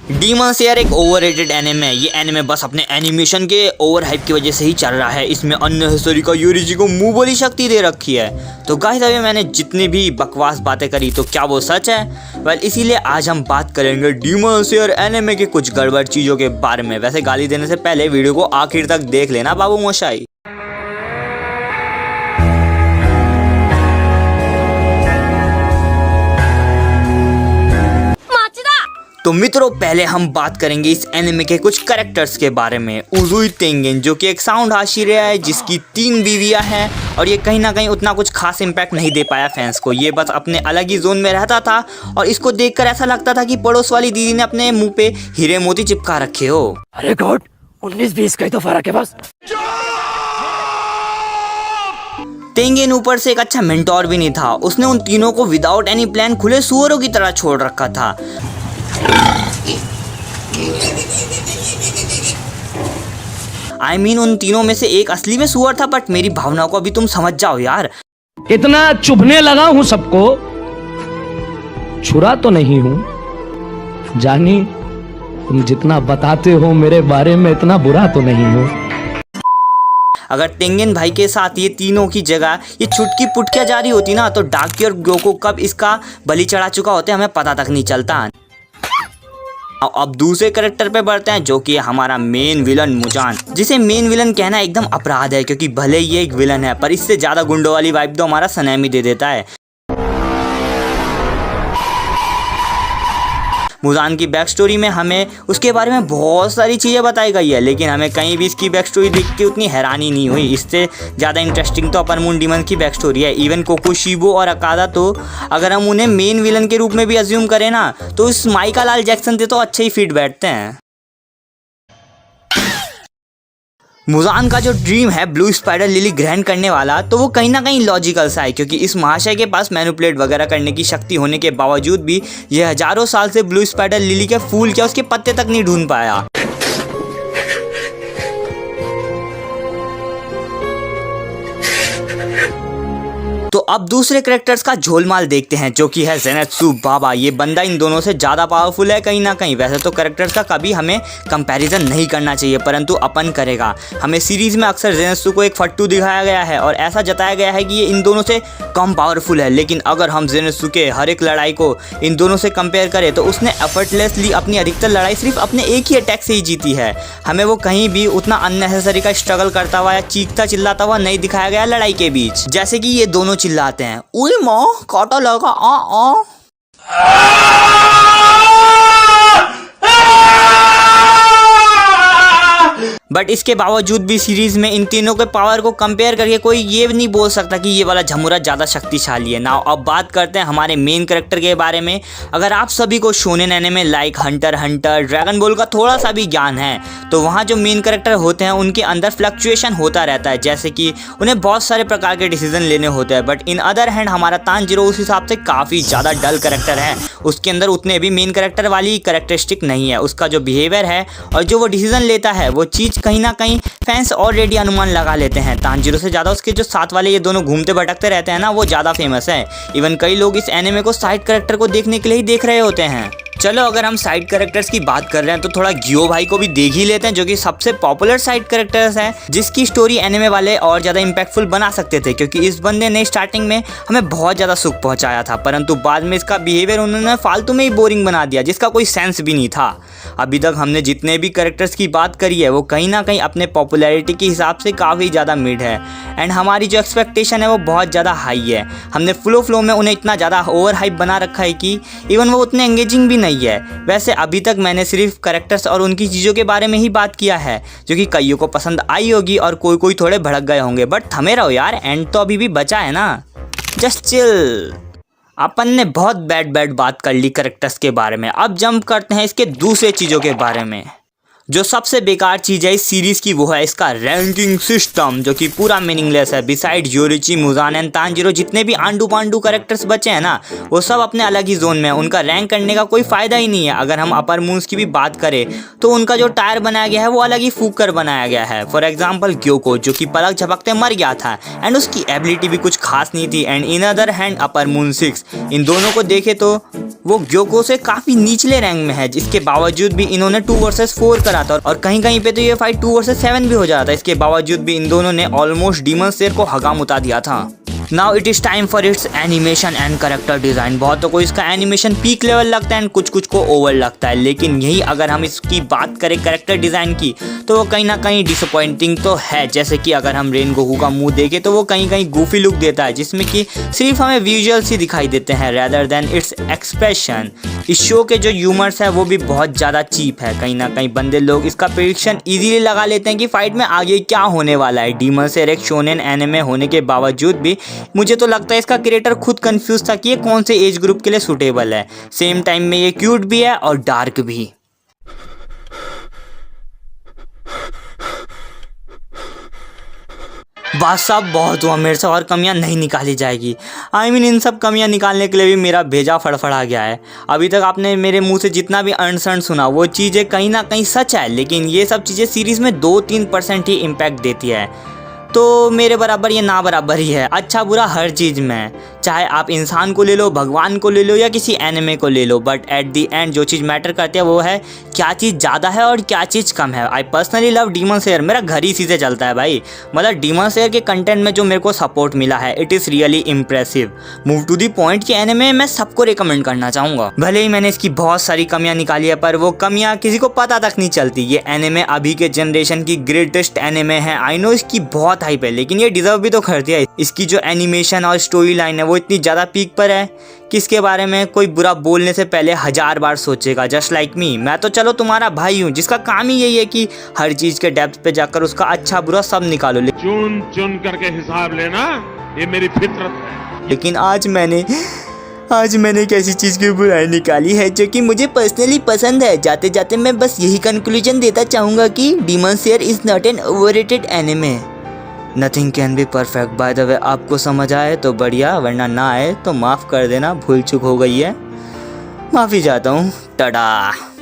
Demon slayer एक overrated anime है। ये एनिमे बस अपने एनिमेशन के ओवर हाइप की वजह से ही चल रहा है। इसमें अननेसेसरी का यूरिजी को मुंह बोली शक्ति दे रखी है। तो गाइस अभी मैंने जितनी भी बकवास बातें करी तो क्या वो सच है? वेल इसीलिए आज हम बात करेंगे डीमन स्लेयर एनिमे के कुछ गड़बड़ चीज़ों के बारे में। वैसे गाली देने से पहले वीडियो को आखिर तक देख लेना बाबू मोशाई। तो मित्रों पहले हम बात करेंगे इस एनिमे के कुछ कैरेक्टर्स के बारे में। उजुई तेंगेन जो कि एक साउंड हाशिरा है जिसकी 3 बीवियां हैं और ये कहीं ना कहीं उतना कुछ खास इम्पैक्ट नहीं दे पाया फैंस को। ये बस अपने अलग ही जोन में रहता था और इसको देखकर ऐसा लगता था कि पड़ोस वाली दीदी ने अपने मुंह पे हीरे मोती चिपका रखे हो। अरे गॉड 19-20 का ही तो फर्क है बस। तेंगेन ऊपर से एक अच्छा मेंटोर भी नहीं था। उसने उन तीनों को विदाउट एनी प्लान खुले सुअरों की तरह छोड़ रखा था। I mean, उन तीनों में से एक असली में सुअर था, बट मेरी भावनाओं को अभी तुम समझ जाओ यार। इतना चुभने लगा हूं सबको, छुरा तो नहीं हूं जानी, तुम जितना बताते हो मेरे बारे में इतना बुरा तो नहीं हूं। अगर तेंगेन भाई के साथ ये तीनों की जगह ये छुटकी पुटकियां जारी होती ना तो डाकी और ग्योको कब इसका बलि चढ़ा चुका होते हमें पता तक नहीं चलता। अब दूसरे कैरेक्टर पे बढ़ते हैं जो कि हमारा मेन विलन मुजान, जिसे मेन विलन कहना एकदम अपराध है क्योंकि भले ये एक विलन है पर इससे ज्यादा गुंडों वाली वाइब तो हमारा सनैमी दे देता है। मुजान की बैक स्टोरी में हमें उसके बारे में बहुत सारी चीज़ें बताई गई है लेकिन हमें कहीं भी इसकी बैक स्टोरी देख के उतनी हैरानी नहीं हुई। इससे ज़्यादा इंटरेस्टिंग तो अपर मून डीमन की बैक स्टोरी है। इवन कोकोशिबो और अकादा तो अगर हम उन्हें मेन विलन के रूप में भी अज्यूम करें ना तो इस माइका लाल जैक्सन से तो अच्छे ही फिट बैठते हैं। मुजान का जो ड्रीम है ब्लू स्पाइडर लिली ग्रहण करने वाला तो वो कहीं ना कहीं लॉजिकल सा है क्योंकि इस महाशय के पास मैनिपुलेट वगैरह करने की शक्ति होने के बावजूद भी ये हजारों साल से ब्लू स्पाइडर लिली के फूल क्या उसके पत्ते तक नहीं ढूंढ पाया। तो अब दूसरे कैरेक्टर्स का झोलमाल देखते हैं जो कि है ज़ेनात्सु बाबा। ये बंदा इन दोनों से ज़्यादा पावरफुल है कहीं ना कहीं। वैसे तो कैरेक्टर्स का कभी हमें कंपैरिजन नहीं करना चाहिए परंतु अपन करेगा। हमें सीरीज़ में अक्सर ज़ेनात्सु को एक फट्टू दिखाया गया है और ऐसा जताया गया है कि ये इन दोनों से कम पावरफुल है। लेकिन अगर हम ज़ेनात्सु के हर एक लड़ाई को इन दोनों से कंपेयर करें तो उसने एफर्टलेसली अपनी अधिकतर लड़ाई सिर्फ अपने एक ही अटैक से ही जीती है। हमें वो कहीं भी उतना अननेसेसरी का स्ट्रगल करता हुआ या चीखता चिल्लाता हुआ नहीं दिखाया गया लड़ाई के बीच, जैसे कि ये दोनों चिल्लाते हैं उई माँ काटा लगा आ। बट इसके बावजूद भी सीरीज में इन तीनों के पावर को कंपेयर करके कोई ये नहीं बोल सकता कि ये वाला झमुरा ज़्यादा शक्तिशाली है ना। अब बात करते हैं हमारे मेन कैरेक्टर के बारे में। अगर आप सभी को shonen anime like Hunter Hunter dragon ball का थोड़ा सा भी ज्ञान है तो वहाँ जो मेन कैरेक्टर होते हैं उनके अंदर फ्लक्चुएशन होता रहता है, जैसे कि उन्हें बहुत सारे प्रकार के डिसीजन लेने होते हैं। बट इन अदर हैंड हमारा तानजीरो उस हिसाब से काफ़ी ज़्यादा डल कैरेक्टर है। उसके अंदर उतने भी मेन कैरेक्टर वाली कैरेक्टरिस्टिक नहीं है। उसका जो बिहेवियर है और जो वो डिसीजन लेता है वो चीज़ कहीं ना कहीं फैंस ऑलरेडी अनुमान लगा लेते हैं। तानजीरो से ज़्यादा उसके जो साथ वाले ये दोनों घूमते भटकते रहते हैं ना वो ज़्यादा फेमस है। इवन कई लोग इस एनिमे को साइड कैरेक्टर को देखने के लिए ही देख रहे होते हैं। चलो अगर हम साइड कैरेक्टर्स की बात कर रहे हैं तो थोड़ा गियो भाई को भी देख ही लेते हैं जो कि सबसे पॉपुलर साइड कैरेक्टर्स हैं जिसकी स्टोरी एनिमे वाले और ज़्यादा इम्पैक्टफुल बना सकते थे क्योंकि इस बंदे ने स्टार्टिंग में हमें बहुत ज़्यादा सुख पहुंचाया था परंतु बाद में इसका बिहेवियर उन्होंने फालतू में ही बोरिंग बना दिया जिसका कोई सेंस भी नहीं था। अभी तक हमने जितने भी कैरेक्टर्स की बात करी है वो कहीं ना कहीं अपने पॉपुलैरिटी के हिसाब से काफ़ी ज़्यादा मिड है एंड हमारी जो एक्सपेक्टेशन है वो बहुत ज़्यादा हाई है। हमने फ्लो में उन्हें इतना ज़्यादा ओवर हाइप बना रखा है कि इवन वो उतने एंगेजिंग भी नहीं है। वैसे अभी तक मैंने सिर्फ कैरेक्टर्स और उनकी चीज़ों के बारे में ही बात किया है जो कि कईयों को पसंद आई होगी और कोई कोई थोड़े भड़क गए होंगे। बट थमे रहो यार, एंड तो अभी भी बचा है ना, जस्ट चिल। अपन ने बहुत बैड बात कर ली कैरेक्टर्स के बारे में। अब जंप करते हैं इसके दूसरे चीज़ों के बारे में। जो सबसे बेकार चीज़ है इस सीरीज़ की वो है इसका रैंकिंग सिस्टम, जो कि पूरा मीनिंगलेस है। Beside Yoriichi, Muzan and Tanjiro जितने भी आंडू पांडू कैरेक्टर्स बचे हैं ना, वो सब अपने अलग ही जोन में है। उनका रैंक करने का कोई फ़ायदा ही नहीं है। अगर हम अपर मून्स की भी बात करें तो उनका जो टायर बनाया गया है वो अलग ही फूक कर बनाया गया है। फॉर एग्जाम्पल ग्योको, जो कि पलक झपकते मर गया था एंड उसकी एबिलिटी भी कुछ खास नहीं थी। And in other hand upper moon 6, इन दोनों को देखे तो वो ग्योको से काफ़ी निचले रैंक में है। इसके बावजूद भी इन्होंने 2 वर्सेस 4 करा था और कहीं कहीं पे तो ये फाइट 2 वर्सेस 7 भी हो जाता। इसके बावजूद भी इन दोनों ने ऑलमोस्ट डीमन स्लेयर को हगाम उतार दिया था। Now it is time for its animation and character design. बहुतों को इसका एनिमेशन पीक लेवल लगता है एंड कुछ कुछ को ओवर लगता है, लेकिन यही अगर हम इसकी बात करें करेक्टर डिज़ाइन की तो वो कहीं ना कहीं डिसअपॉइंटिंग तो है। जैसे कि अगर हम रेन गोकू का मुंह देखें तो वो कहीं कहीं गूफी लुक देता है, जिसमें कि सिर्फ हमें विजुअल्स ही दिखाई देते हैं रैदर देन इट्स एक्सप्रेशन। इस शो के जो ह्यूमर्स है वो भी बहुत ज़्यादा चीप है। कहीं ना कहीं बंदे लोग इसका प्रेडिक्शन इजीली लगा लेते हैं कि फाइट में आगे क्या होने वाला है। डीमन स्लेयर एक शोनेन एनिमे होने के बावजूद भी मुझे तो लगता है इसका क्रिएटर खुद कंफ्यूज था कि ये कौन से एज ग्रुप के लिए सूटेबल है। सेम टाइम में ये क्यूट भी है और डार्क भी। बात साहब बहुत हुआ, मेरे से और कमियां नहीं निकाली जाएगी। I mean, इन सब कमियां निकालने के लिए भी मेरा भेजा फड़फड़ा गया है। अभी तक आपने मेरे मुंह से जितना भी अनसन सुना वो चीज़ें कहीं ना कहीं सच है, लेकिन ये सब चीज़ें सीरीज़ में 2-3% ही इम्पैक्ट देती है। तो मेरे बराबर ये ना बराबर ही है। अच्छा बुरा हर चीज़ में, चाहे आप इंसान को ले लो, भगवान को ले लो या किसी एनिमे को ले लो, बट एट दी एंड जो चीज़ मैटर करती है वो है क्या चीज़ ज़्यादा है और क्या चीज़ कम है। I personally love demon slayer, मेरा घर ही इसी से चलता है भाई। मतलब डीमन स्लेयर के कंटेंट में जो मेरे को सपोर्ट मिला है it is really impressive. Move to the point के एनिमे मैं सबको रिकमेंड करना चाहूँगा। भले ही मैंने इसकी बहुत सारी कमियाँ निकाली है, पर वो कमियाँ किसी को पता तक नहीं चलती। ये एनिमे अभी के जनरेशन की ग्रेटेस्ट एनिमे है। आई नो इसकी बहुत हाइप है, लेकिन ये डिजर्व भी तो करती है। इसकी जो एनिमेशन और स्टोरी लाइन है वो इतनी ज़्यादा पीक पर है कि इसके बारे में कोई बुरा बोलने से पहले 1000 बार सोचेगा। जस्ट लाइक मी, मैं तो चलो तुम्हारा भाई हूँ जिसका काम ही यही है कि हर चीज़ के डेप्थ पे जाकर उसका अच्छा बुरा सब निकालो। चुन चुन करके हिसाब लेना, ये मेरी फितरत है। लेकिन आज मैंने एक ऐसी चीज़ की बुराई निकाली है जो कि मुझे पर्सनली पसंद है। जाते जाते मैं बस यही कंक्लूजन देता चाहूँगा कि demon slayer is not an overrated anime. Nothing can be perfect. By the way, आपको समझ आए तो बढ़िया, वरना ना आए तो माफ़ कर देना, भूल चूक हो गई है, माफ़ी चाहता हूँ। टाटा।